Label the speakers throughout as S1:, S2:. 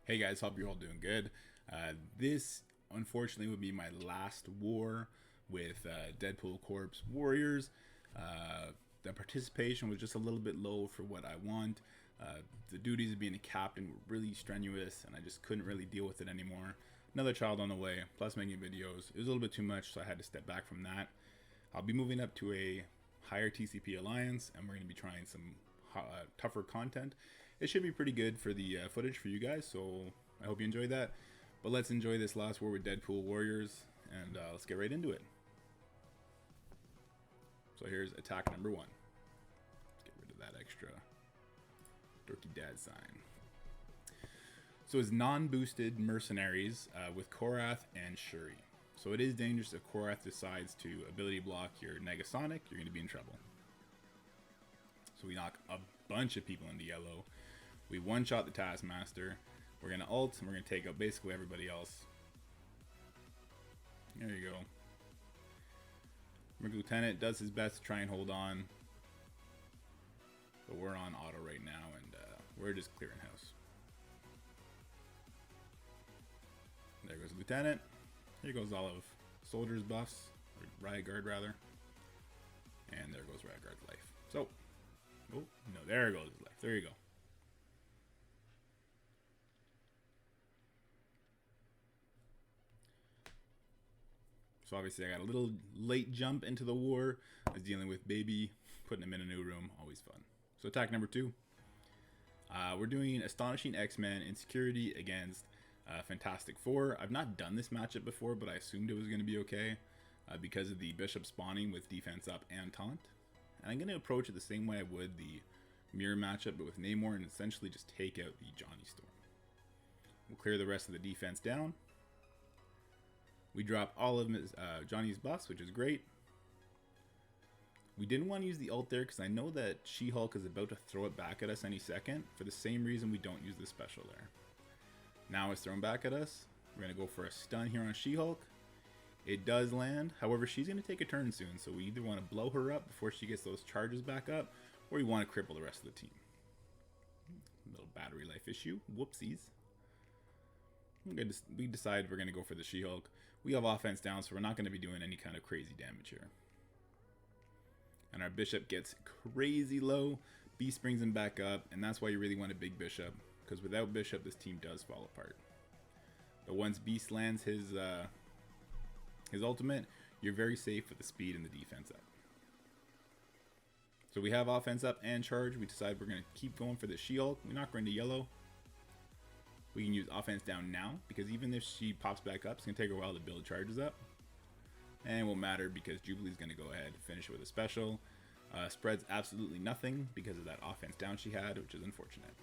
S1: Hey guys, hope you're all doing good. This unfortunately would be my last war with Deadpool Corps Warriors. The participation was just a little bit low for what I want. The duties of being a captain were really strenuous and I just couldn't really deal with it anymore. Another child on the way, plus making videos. It was a little bit too much, so I had to step back from that. I'll be moving up to a higher TCP alliance and we're going to be trying some tougher content. It should be pretty good for the footage for you guys, so I hope you enjoyed that. But let's enjoy this last war with Deadpool Warriors, and let's get right into it. So here's attack number 1. Let's get rid of that extra dorky dad sign. So it's non-boosted mercenaries with Korath and Shuri. So it is dangerous if Korath decides to ability block your Negasonic, you're going to be in trouble. So we knock a bunch of people into yellow. We one-shot the Taskmaster. We're going to ult, and we're going to take out basically everybody else. There you go. Merc Lieutenant does his best to try and hold on. But we're on auto right now, and we're just clearing house. There goes Lieutenant. Here goes all of Soldier's buffs, or Riot Guard rather. And there goes Riot Guard's life. So, oh, no, there goes his life. There you go. So obviously I got a little late jump into the war. I was dealing with baby, putting him in a new room, always fun. So attack number 2. We're doing Astonishing X-Men Insecurity against Fantastic Four. I've not done this matchup before, but I assumed it was going to be okay because of the Bishop spawning with defense up and taunt. And I'm going to approach it the same way I would the mirror matchup, but with Namor, and essentially just take out the Johnny Storm. We'll clear the rest of the defense down. We drop all of Johnny's buffs, which is great. We didn't want to use the ult there because I know that She-Hulk is about to throw it back at us any second, for the same reason we don't use the special there. Now it's thrown back at us. We're going to go for a stun here on She-Hulk. It does land. However, she's going to take a turn soon, so we either want to blow her up before she gets those charges back up, or we want to cripple the rest of the team. Little battery life issue. Whoopsies. We decided we're going to go for the She-Hulk. We have offense down, so we're not going to be doing any kind of crazy damage here. And our Bishop gets crazy low. Beast brings him back up, and that's why you really want a big Bishop, because without Bishop, this team does fall apart. But once Beast lands his ultimate, you're very safe with the speed and the defense up. So we have offense up and charge. We decide we're going to keep going for the She-Hulk. We're not going to yellow. We can use offense down now, because even if she pops back up, it's going to take her a while to build charges up. And it won't matter because Jubilee's going to go ahead and finish it with a special. Spreads absolutely nothing because of that offense down she had, which is unfortunate.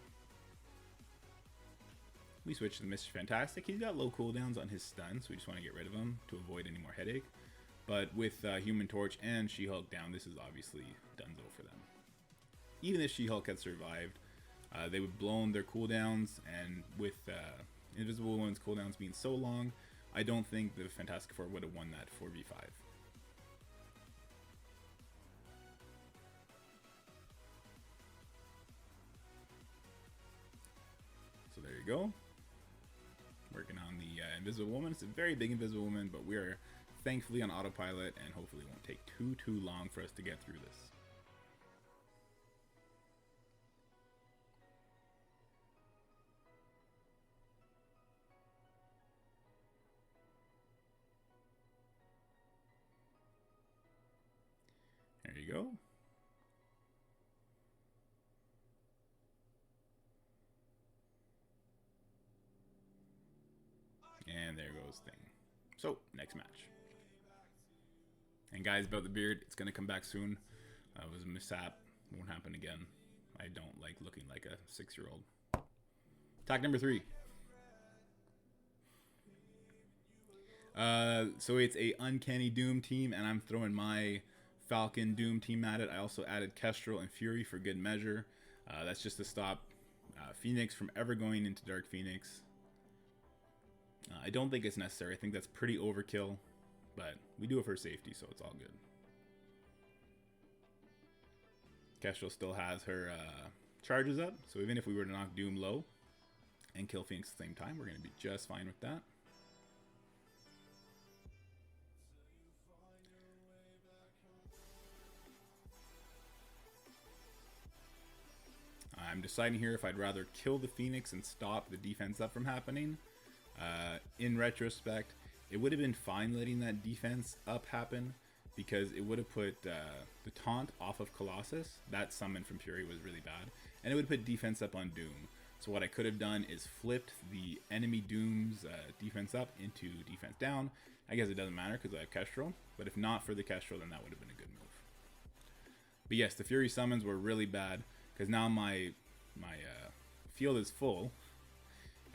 S1: We switch to Mr. Fantastic. He's got low cooldowns on his stun, so we just want to get rid of him to avoid any more headache. But with Human Torch and She-Hulk down, this is obviously donezo for them. Even if She-Hulk had survived, they would blown their cooldowns, and with Invisible Woman's cooldowns being so long, I don't think the Fantastic Four would have won that 4v5. So there you go. Working on the Invisible Woman. It's a very big Invisible Woman, but we are thankfully on autopilot, and hopefully it won't take too long for us to get through this. There you go. And there goes thing. So, next match. And guys, about the beard, it's going to come back soon. It was a mishap. Won't happen again. I don't like looking like a 6-year-old. Attack number 3. So it's a Uncanny Doom team, and I'm throwing my Falcon Doom team at it. I also added Kestrel and Fury for good measure. That's just to stop Phoenix from ever going into Dark Phoenix. I don't think it's necessary. I think that's pretty overkill, but we do it for safety, so it's all good. Kestrel still has her charges up, so even if we were to knock Doom low, and kill Phoenix at the same time. We're going to be just fine with that. I'm deciding here if I'd rather kill the Phoenix and stop the defense up from happening. In retrospect, it would have been fine letting that defense up happen because it would have put the taunt off of Colossus. That summon from Fury was really bad. And it would put defense up on Doom. So what I could have done is flipped the enemy Doom's defense up into defense down. I guess it doesn't matter because I have Kestrel. But if not for the Kestrel, then that would have been a good move. But yes, the Fury summons were really bad because now my field is full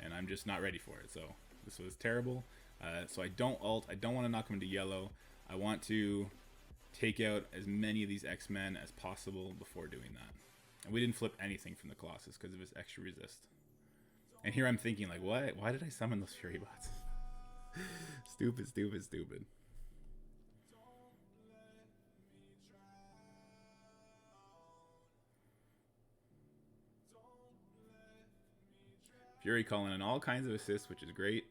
S1: and I'm just not ready for it. So this was terrible. So I don't ult. I don't want to knock him into yellow. I want to take out as many of these X-Men as possible before doing that. And we didn't flip anything from the Colossus because of his extra resist. And here I'm thinking, like, what? Why did I summon those Fury bots? Stupid, stupid, stupid. Fury calling in all kinds of assists, which is great.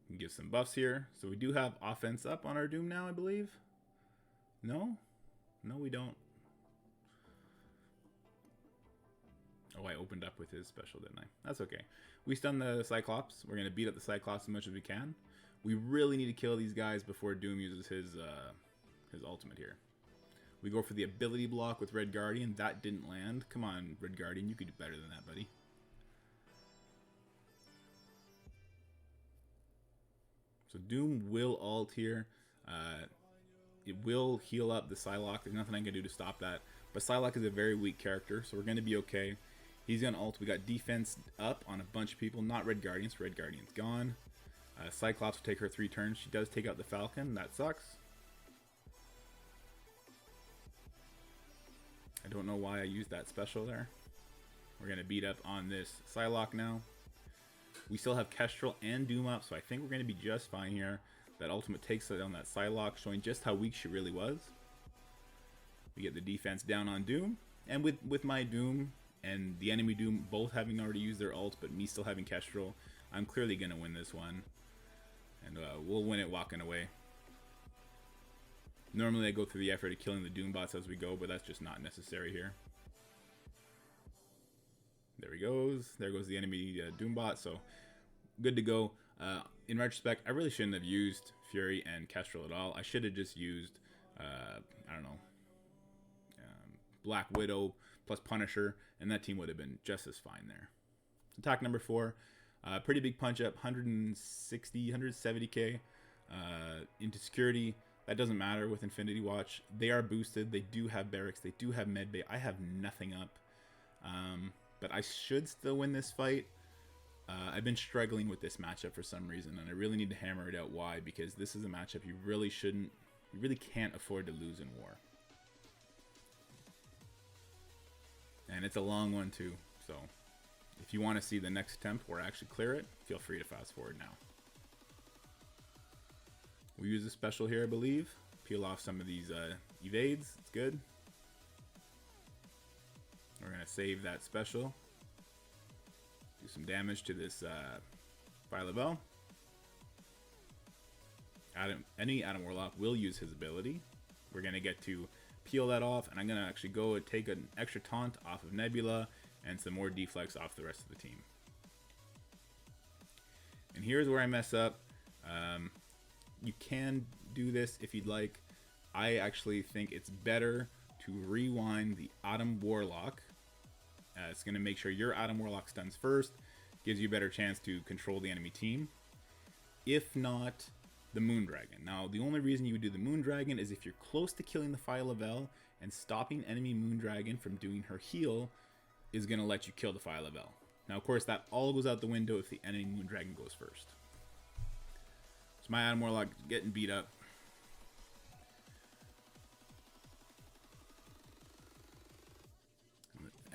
S1: We can give some buffs here. So we do have offense up on our Doom now, I believe. No? No, we don't. Oh, I opened up with his special, didn't I? That's okay. We stun the Cyclops. We're going to beat up the Cyclops as much as we can. We really need to kill these guys before Doom uses his ultimate here. We go for the ability block with Red Guardian. That didn't land. Come on, Red Guardian. You could do better than that, buddy. So Doom will ult here. It will heal up the Psylocke. There's nothing I can do to stop that. But Psylocke is a very weak character, so we're going to be okay. He's going to ult. We got defense up on a bunch of people. Not Red Guardian, so Red Guardian's gone. Cyclops will take her 3 turns. She does take out the Falcon. That sucks. I don't know why I used that special there. We're going to beat up on this Psylocke now. We still have Kestrel and Doom up, so I think we're going to be just fine here. That ultimate takes it on that Psylocke, showing just how weak she really was. We get the defense down on Doom. And with my Doom and the enemy Doom both having already used their ult, but me still having Kestrel, I'm clearly going to win this one. And we'll win it walking away. Normally I go through the effort of killing the Doom bots as we go, but that's just not necessary here. There he goes. There goes the enemy Doom bot, so good to go. In retrospect, I really shouldn't have used Fury and Kestrel at all. I should have just used, I don't know, Black Widow plus Punisher, and that team would have been just as fine there. Attack number 4, pretty big punch up, 160, 170k into security. That doesn't matter with Infinity Watch. They are boosted. They do have barracks. They do have medbay. I have nothing up. But I should still win this fight. I've been struggling with this matchup for some reason, and I really need to hammer it out why, because this is a matchup you really can't afford to lose in war. And it's a long one too, so if you want to see the next attempt or actually clear it, feel free to fast forward now. We use a special here, I believe. Peel off some of these evades. It's good. We're going to save that special. Do some damage to this Phyla-Vell. Any Adam Warlock will use his ability. We're going to get to peel that off, and I'm going to actually go and take an extra taunt off of Nebula and some more deflex off the rest of the team. And here's where I mess up. You can do this if you'd like. I actually think it's better to rewind the Adam Warlock. It's going to make sure your Adam Warlock stuns first. Gives you a better chance to control the enemy team. If not, the Moondragon. Now, the only reason you would do the Moondragon is if you're close to killing the Phyla-Vell, and stopping enemy Moondragon from doing her heal is going to let you kill the Phyla-Vell. Now, of course, that all goes out the window if the enemy Moondragon goes first. So my Adam Warlock getting beat up.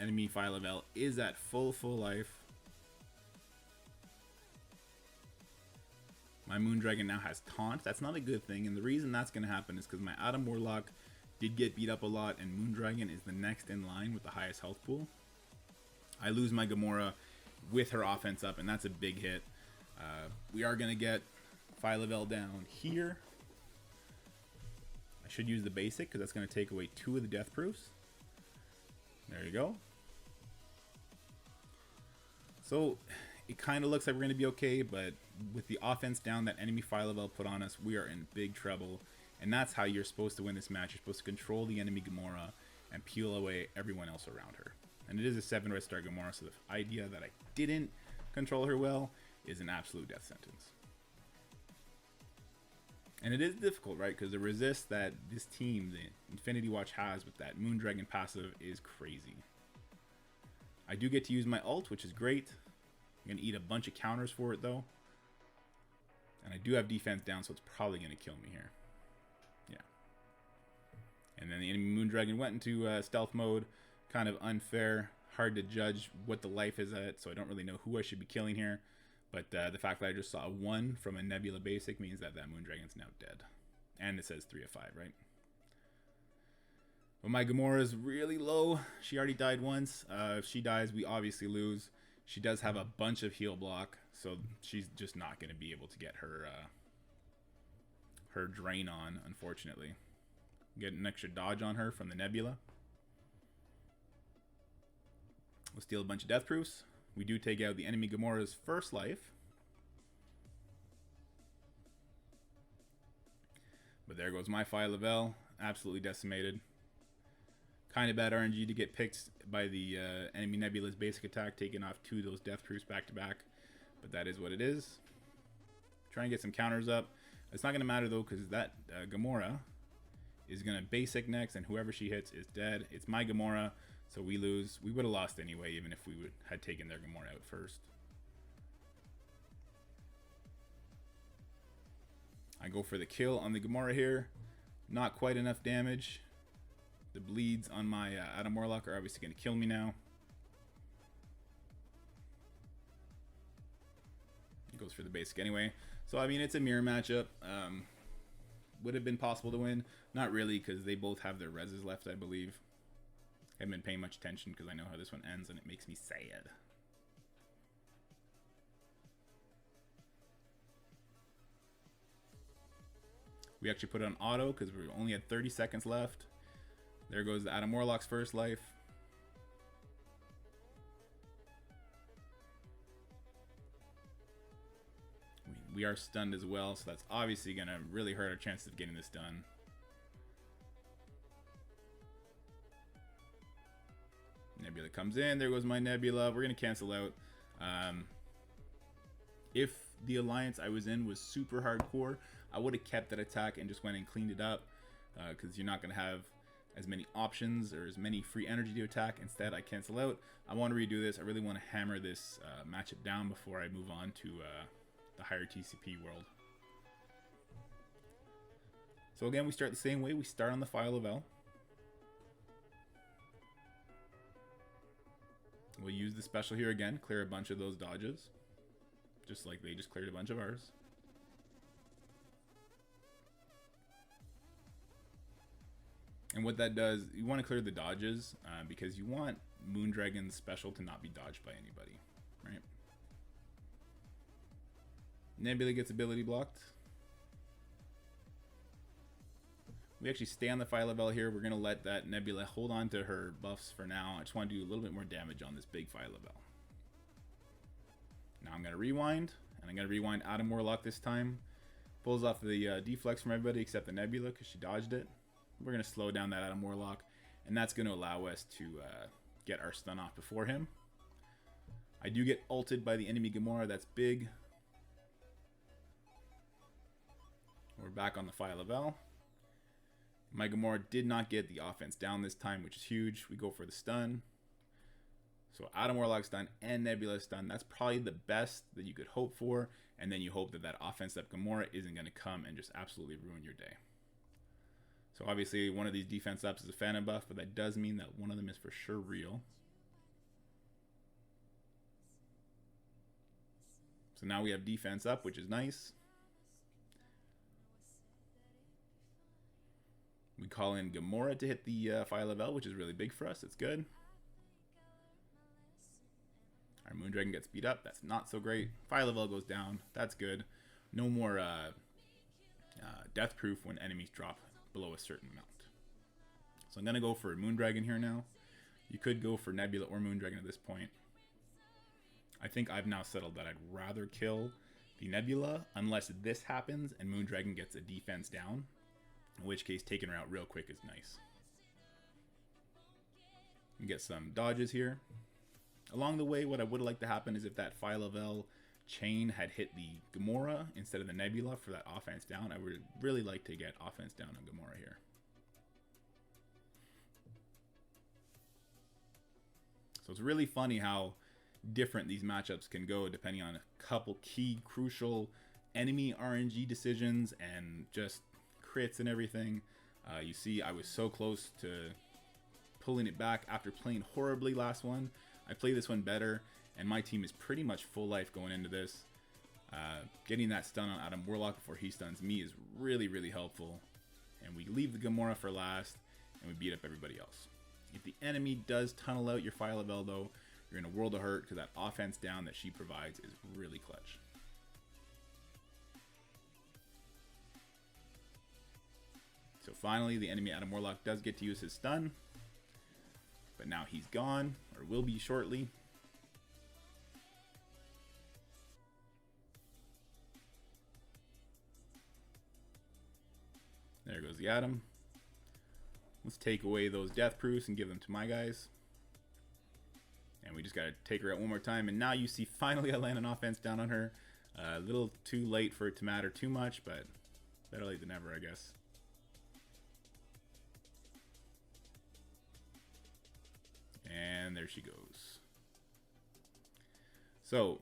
S1: Enemy Phyla-Vell is at full life. My Moondragon now has taunt. That's not a good thing, and the reason that's going to happen is because my Adam Warlock did get beat up a lot, and Moondragon is the next in line with the highest health pool. I lose my Gamora, with her offense up, and that's a big hit. We are going to get Phyla-Vell down here. I should use the basic because that's going to take away 2 of the death proofs. There you go. So it kind of looks like we're going to be okay, but with the offense down that enemy Phyla-Vell put on us, we are in big trouble. And that's how you're supposed to win this match. You're supposed to control the enemy Gamora and peel away everyone else around her. And it is a 7 red star Gamora, so the idea that I didn't control her well is an absolute death sentence. And it is difficult, right? Because the resist that this team, the Infinity Watch, has with that Moondragon passive is crazy. I do get to use my ult, which is great. I'm going to eat a bunch of counters for it, though. And I do have defense down, so it's probably going to kill me here. Yeah. And then the enemy Moondragon went into stealth mode. Kind of unfair. Hard to judge what the life is at, so I don't really know who I should be killing here. But the fact that I just saw a 1 from a Nebula basic means that that Moondragon's now dead. And it says 3 of 5, right? But my Gamora is really low. She already died once. If she dies, we obviously lose. She does have a bunch of heal block, so she's just not going to be able to get her her drain on, unfortunately. Get an extra dodge on her from the Nebula. We'll steal a bunch of death proofs. We do take out the enemy Gamora's first life. But there goes my Phyla-Vell. Absolutely decimated. Kind of bad RNG to get picked by the enemy Nebula's basic attack, taking off 2 of those death proofs back to back. But that is what it is. Try and get some counters up. It's not going to matter though, because that Gamora is going to basic next, and whoever she hits is dead. It's my Gamora. So we lose. We would have lost anyway, even if we had taken their Gamora out first. I go for the kill on the Gamora here. Not quite enough damage. The bleeds on my Adam Warlock are obviously going to kill me now. He goes for the basic anyway. So, I mean, it's a mirror matchup. Would have been possible to win. Not really, because they both have their reses left, I believe. I haven't been paying much attention because I know how this one ends and it makes me sad. We actually put it on auto because we only had 30 seconds left. There goes the Adam Warlock's first life. We are stunned as well, so that's obviously going to really hurt our chances of getting this done. Nebula comes in. There goes my Nebula. We're going to cancel out. If the alliance I was in was super hardcore, I would have kept that attack and just went and cleaned it up, because you're not going to have as many options or as many free energy to attack. Instead, I cancel out. I want to redo this. I really want to hammer this matchup down before I move on to the higher TCP world. So again, we start the same way. We start on the Phyla-Vell. We'll use the special here again, clear a bunch of those dodges, just like they just cleared a bunch of ours. And what that does, you want to clear the dodges because you want Moondragon's special to not be dodged by anybody, right? Nebula gets ability blocked. We actually stay on the Phyla-Vell here. We're going to let that Nebula hold on to her buffs for now. I just want to do a little bit more damage on this big Phyla-Vell. Now I'm going to rewind, and I'm going to rewind Adam Warlock this time. Pulls off the deflex from everybody except the Nebula because she dodged it. We're going to slow down that Adam Warlock, and that's going to allow us to get our stun off before him. I do get ulted by the enemy Gamora. That's big. We're back on the Phyla-Vell. My Gamora did not get the offense down this time, which is huge. We go for the stun. So Adam Warlock stun and Nebula stun. That's probably the best that you could hope for. And then you hope that that offense up Gamora isn't going to come and just absolutely ruin your day. So obviously one of these defense ups is a Phantom buff, but that does mean that one of them is for sure real. So now we have defense up, which is nice. We call in Gamora to hit the Phyla-Vell, which is really big for us. It's good. Our Moondragon gets beat up. That's not so great. Fire level goes down. That's good. No more death proof when enemies drop below a certain amount. So I'm going to go for a Moondragon here now. You could go for Nebula or Moondragon at this point. I think I've now settled that I'd rather kill the Nebula unless this happens and Moondragon gets a defense down. In which case, taking her out real quick is nice. You get some dodges here. Along the way, what I would like to happen is if that Fire level chain had hit the Gamora instead of the Nebula for that offense down, I would really like to get offense down on Gamora here. So it's really funny how different these matchups can go depending on a couple key crucial enemy RNG decisions and just crits and everything. You see I was so close to pulling it back after playing horribly last one. I play this one better and my team is pretty much full life going into this. Getting that stun on Adam Warlock before he stuns me is really, really helpful. And we leave the Gamora for last and we beat up everybody else. If the enemy does tunnel out your Fire level though, you're in a world of hurt because that offense down that she provides is really clutch. So finally, the enemy Adam Warlock does get to use his stun. But now he's gone, or will be shortly. There goes the Adam. Let's take away those death proofs and give them to my guys. And we just got to take her out one more time. And now you see finally I land an offense down on her. A little too late for it to matter too much, but better late than never, I guess. And there she goes. So,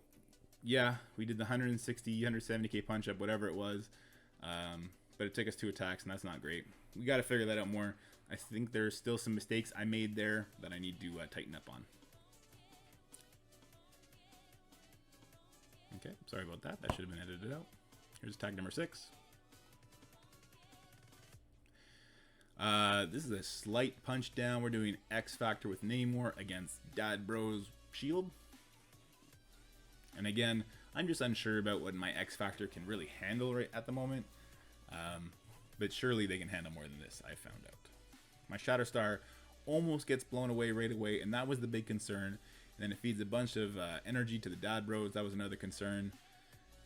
S1: yeah, we did the 160, 170k punch up, whatever it was. But it took us 2 attacks, and that's not great. We got to figure that out more. I think there's still some mistakes I made there that I need to tighten up on. Okay, sorry about that. That should have been edited out. Here's attack number 6. This is a slight punch down. We're doing Xfactor with Namor against Dadbros+SHIELD. And again, I'm just unsure about what my Xfactor can really handle right at the moment. But surely they can handle more than this, I found out. My Shatterstar almost gets blown away right away, and that was the big concern. And then it feeds a bunch of energy to the Dadbros. That was another concern.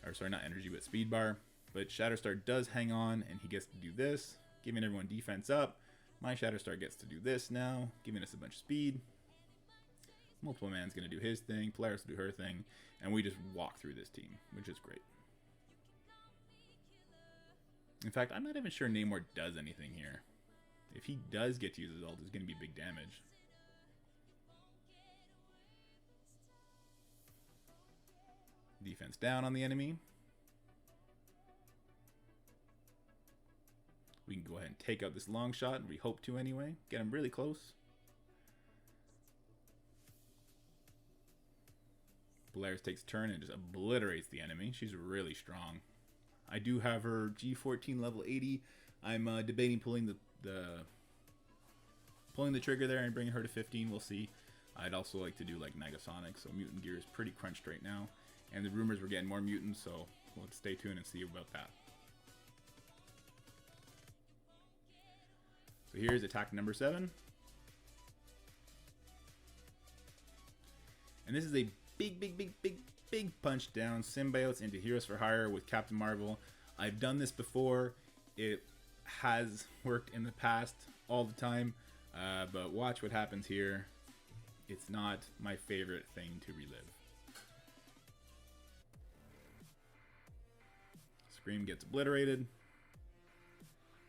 S1: Or sorry, not energy, but speed bar. But Shatterstar does hang on, and he gets to do this, giving everyone defense up. My Shatterstar gets to do this now, giving us a bunch of speed. Multiple Man's going to do his thing, Polaris will do her thing, and we just walk through this team, which is great. In fact, I'm not even sure Namor does anything here. If he does get to use his ult, it's going to be big damage. Defense down on the enemy. We can go ahead and take out this long shot, and we hope to anyway. Get him really close. Polaris takes a turn and just obliterates the enemy. She's really strong. I do have her G14 level 80. I'm debating pulling the trigger there and bringing her to 15. We'll see. I'd also like to do like Negasonic, so mutant gear is pretty crunched right now. And the rumors we're getting more mutants, so let's stay tuned and see about that. So here's attack number 7. And this is a big punch down. Symbiotes into Heroes for Hire with Captain Marvel. I've done this before. It has worked in the past all the time. But watch what happens here. It's not my favorite thing to relive. Scream gets obliterated.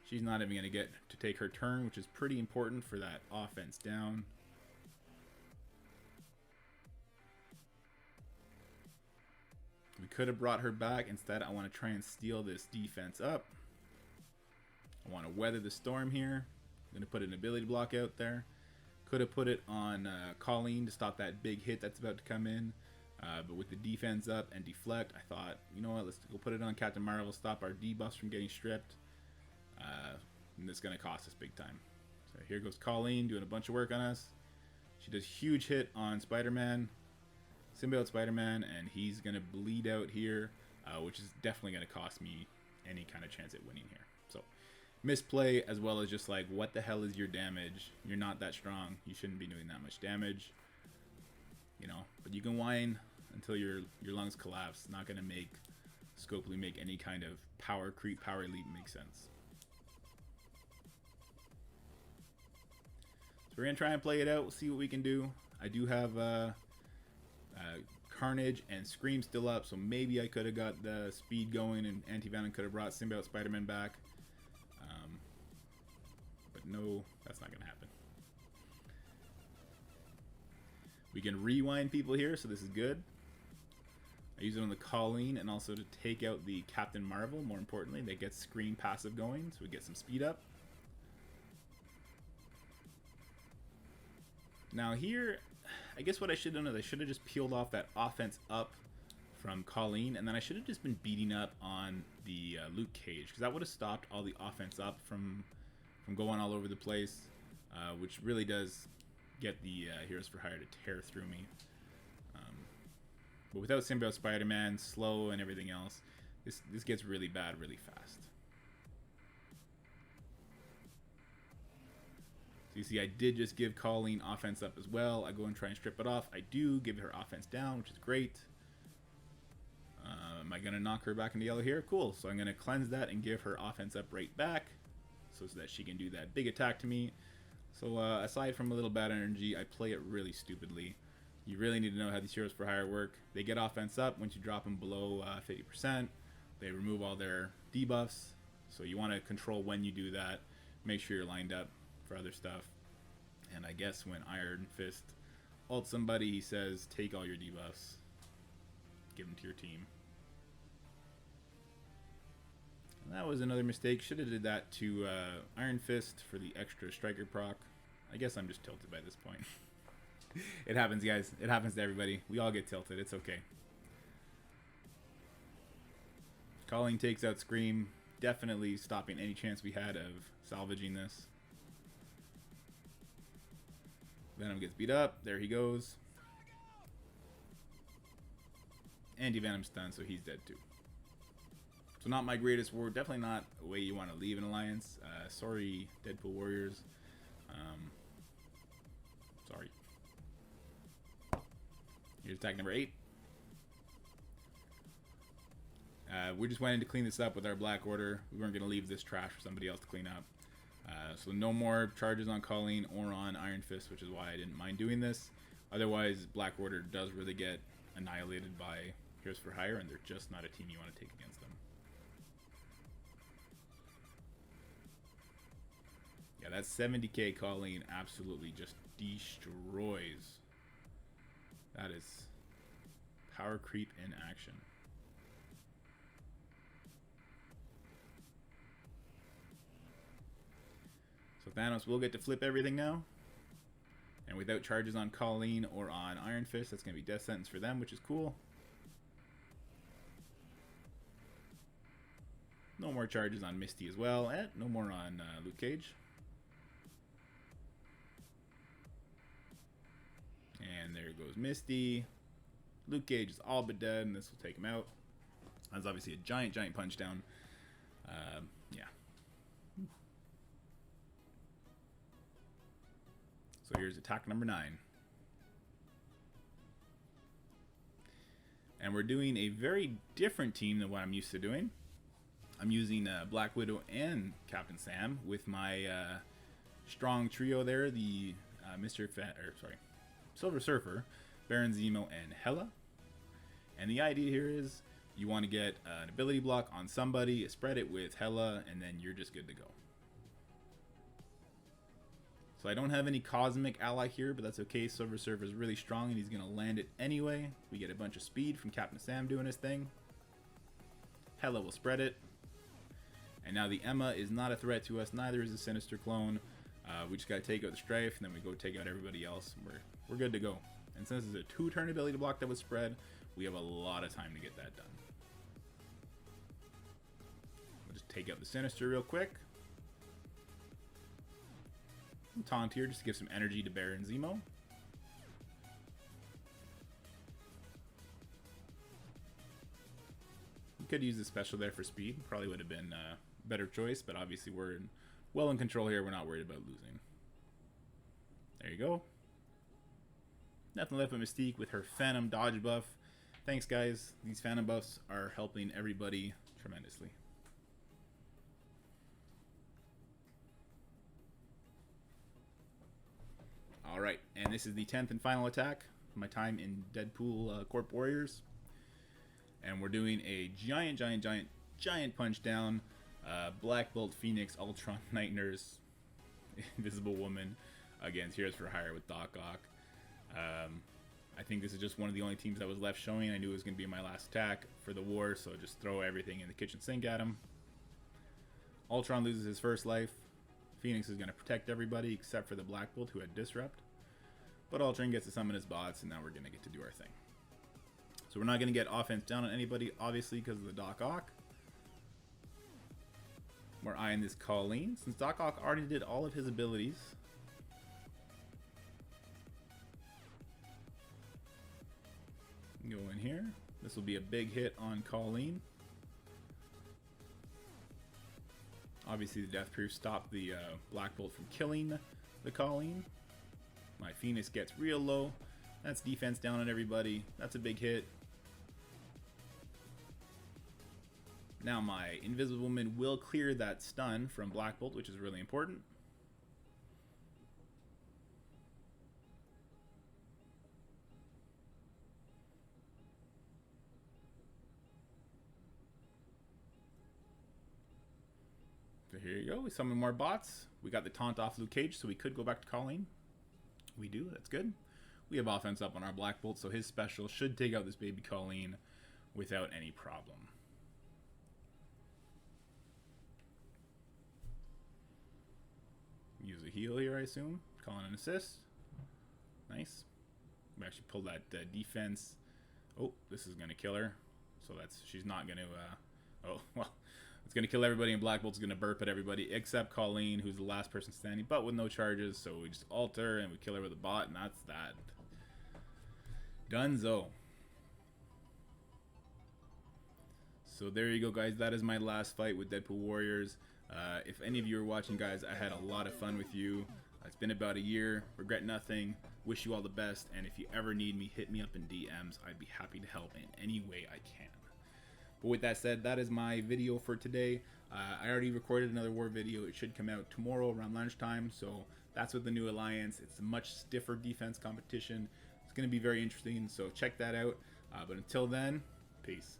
S1: She's not even going to get to take her turn, which is pretty important for that offense down. We could have brought her back. Instead, I want to try and steal this defense up. I want to weather the storm here. I'm going to put an ability block out there. Could have put it on Colleen to stop that big hit that's about to come in. But with the defense up and deflect, I thought, you know what, let's go put it on Captain Marvel, stop our debuffs from getting stripped. And it's going to cost us big time. So here goes Colleen doing a bunch of work on us. She does huge hit on Spider-Man. Symbiote Spider-Man, and he's going to bleed out here, which is definitely going to cost me any kind of chance at winning here. So, misplay, as well as just like, what the hell is your damage? You're not that strong. You shouldn't be doing that much damage. You know, but you can whine until your lungs collapse. It's not going to make Scopely make any kind of power creep, power leap make sense. So we're going to try and play it out. We'll see what we can do. I do have Carnage and Scream still up, so maybe I could have got the speed going and Anti-Venom could have brought Symbiote Spider-Man back. But no, that's not going to happen. We can rewind people here, so this is good. I use it on the Colleen and also to take out the Captain Marvel, more importantly. They get Scream passive going, so we get some speed up. Now here, I guess what I should have done is I should have just peeled off that offense up from Colleen, and then I should have just been beating up on the Luke Cage, because that would have stopped all the offense up from going all over the place, which really does get the Heroes for Hire to tear through me. But without Symbiote Spider-Man, slow and everything else, this gets really bad really fast. So you see I did just give Colleen offense up as well. I go and try and strip it off. I do give her offense down, which is great. Am I going to knock her back into yellow here? Cool. So I'm going to cleanse that and give her offense up right back so that she can do that big attack to me. So aside from a little bad energy, I play it really stupidly. You really need to know how these Heroes for Hire work. They get offense up once you drop them below 50%. They remove all their debuffs. So you want to control when you do that. Make sure you're lined up for other stuff. And I guess when Iron Fist ults somebody, he says, take all your debuffs. Give them to your team. And that was another mistake. Should have did that to Iron Fist for the extra striker proc. I guess I'm just tilted by this point. It happens, guys. It happens to everybody. We all get tilted. It's okay. Colleen takes out Scream. Definitely stopping any chance we had of salvaging this. Venom gets beat up. There he goes. Anti-Venom's stunned, so he's dead too. So not my greatest war. Definitely not a way you want to leave an alliance. Sorry, Deadpool Warriors. Sorry. Here's attack number 8. We just went in to clean this up with our Black Order. We weren't going to leave this trash for somebody else to clean up. So no more charges on Colleen or on Iron Fist, which is why I didn't mind doing this. Otherwise, Black Order does really get annihilated by Heroes for Hire, and they're just not a team you want to take against them. Yeah, that 70k Colleen absolutely just destroys. That is power creep in action. So Thanos will get to flip everything now. And without charges on Colleen or on Iron Fist, that's going to be death sentence for them, which is cool. No more charges on Misty as well. No more on Luke Cage. And there goes Misty. Luke Cage is all but dead, and this will take him out. That's obviously a giant punch down. Yeah. So here's attack number 9. And we're doing a very different team than what I'm used to doing. I'm using Black Widow and Captain Sam with my strong trio there, the Silver Surfer, Baron Zemo, and Hela. And the idea here is you want to get an ability block on somebody, spread it with Hela, and then you're just good to go. So I don't have any cosmic ally here, but that's okay. Silver Surfer is really strong, and he's going to land it anyway. We get a bunch of speed from Captain Sam doing his thing. Hela will spread it. And now the Emma is not a threat to us. Neither is the Sinister clone. We just got to take out the Strife, and then we go take out everybody else. We're good to go. And since it's a 2-turn ability block that was spread, we have a lot of time to get that done. We'll just take out the Sinister real quick. Taunt here just to give some energy to Baron Zemo. Could use the special there for speed. Probably would have been a better choice, but obviously we're well in control here. We're not worried about losing. There you go. Nothing left but Mystique with her Phantom dodge buff. Thanks, guys. These Phantom buffs are helping everybody tremendously. Alright, and this is the 10th and final attack. My time in Deadpool Corp Warriors. And we're doing a giant punch down. Black Bolt, Phoenix, Ultron, Night Nurse, Invisible Woman against Heroes for Hire with Doc Ock. I think this is just one of the only teams that was left showing. I knew it was going to be my last attack for the war, so just throw everything in the kitchen sink at him. Ultron loses his first life. Phoenix is going to protect everybody except for the Black Bolt who had Disrupt. But Ultron gets to summon his bots, and now we're going to get to do our thing. So we're not going to get offense down on anybody, obviously, because of the Doc Ock. We're eyeing this Colleen. Since Doc Ock already did all of his abilities, go in here. This will be a big hit on Colleen. Obviously, the Death Proof stopped the Black Bolt from killing the Colleen. My Phoenix gets real low. That's defense down on everybody. That's a big hit. Now my Invisible Woman will clear that stun from Black Bolt, which is really important. So here you go. We summon more bots. We got the taunt off Luke Cage, so we could go back to Colleen. We do. That's good. We have offense up on our Black Bolt, so his special should take out this baby Colleen without any problem. Use a heal here, I assume. Call in an assist. Nice. We actually pulled that defense. Oh, this is going to kill her. So she's not going to... oh, well, it's going to kill everybody, and Black Bolt's going to burp at everybody except Colleen, who's the last person standing, but with no charges. So we just ult her, and we kill her with a bot, and that's that. Dunzo. So there you go, guys. That is my last fight with Deadpool Warriors. If any of you are watching, guys, I had a lot of fun with you. It's been about a year. Regret nothing. Wish you all the best. And if you ever need me, hit me up in DMs. I'd be happy to help in any way I can. But with that said, that is my video for today. I already recorded another war video. It should come out tomorrow around lunchtime. So that's with the new alliance. It's a much stiffer defense competition. It's going to be very interesting. So check that out. But until then, peace.